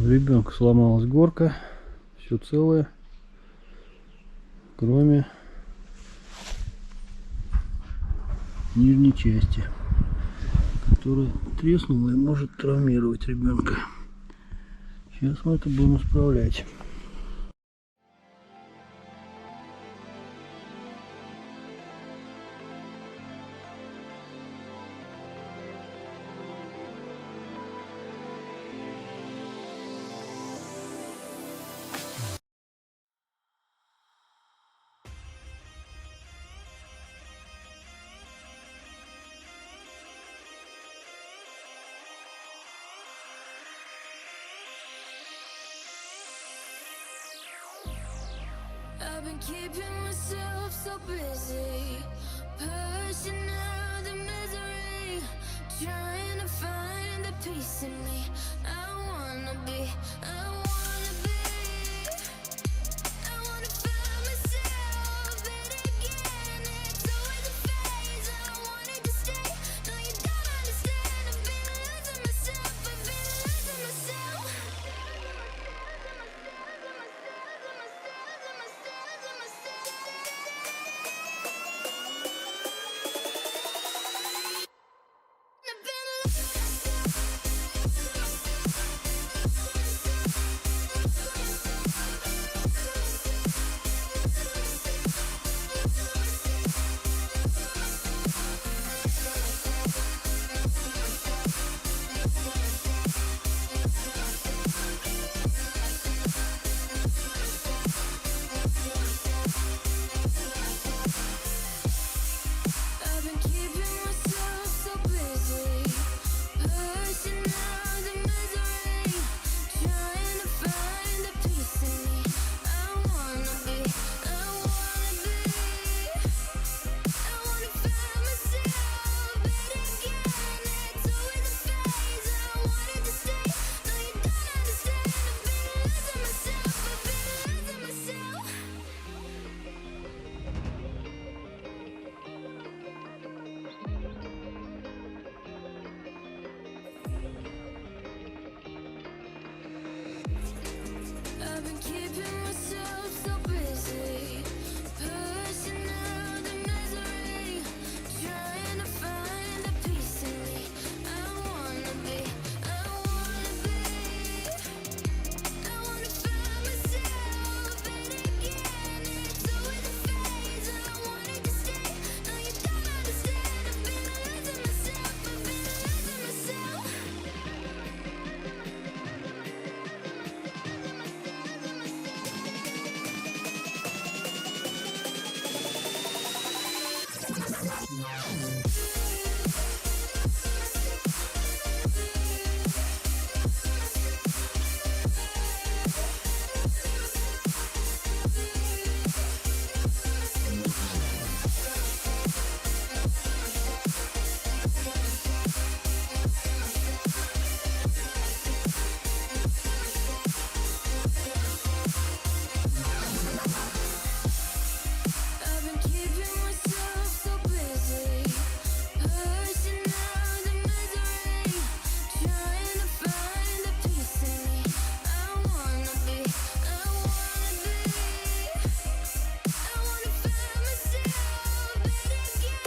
ребенка сломалась горка, все целое, кроме нижней части, которая треснула и может травмировать ребенка. Сейчас мы это будем исправлять. I've been keeping myself so busy, pushing out the misery, trying to find the peace in me. I wanna be, I wanna be, I wanna find myself, but again, it's always a phase. I wanted to stay, no you don't understand. I've been losing myself, I've been losing myself. I've been keeping myself so busy, pushing out the misery, trying to find the peace in me. I wanna be, I wanna be, I wanna find myself, but again, it's always a phase. I wanted to stay, no you don't understand. I've been losing myself, I've been losing myself. I've been keeping myself so busy, pushing out the misery, trying to find the peace in me. I wanna be, I wanna be, I wanna find myself, but again, it's always a phase. I wanted to stay, no you don't understand. I've been losing myself, I've been losing myself. I've been keeping myself so busy, pushing out the misery, trying to find the peace in me. I wanna be, I wanna be, I wanna find myself, but again,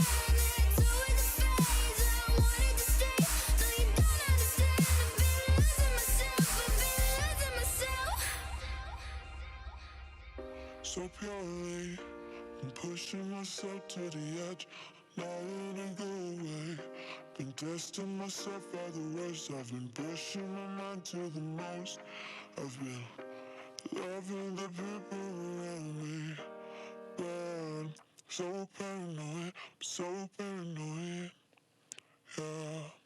it's always a phase. I wanted to stay, no you don't understand. I've been losing myself, I've been losing myself. So purely, I'm pushing myself to the edge, not letting go away. Been testing myself at the worst. I've been pushing my mind to the most. I've been loving the people around me, but I'm so paranoid, yeah.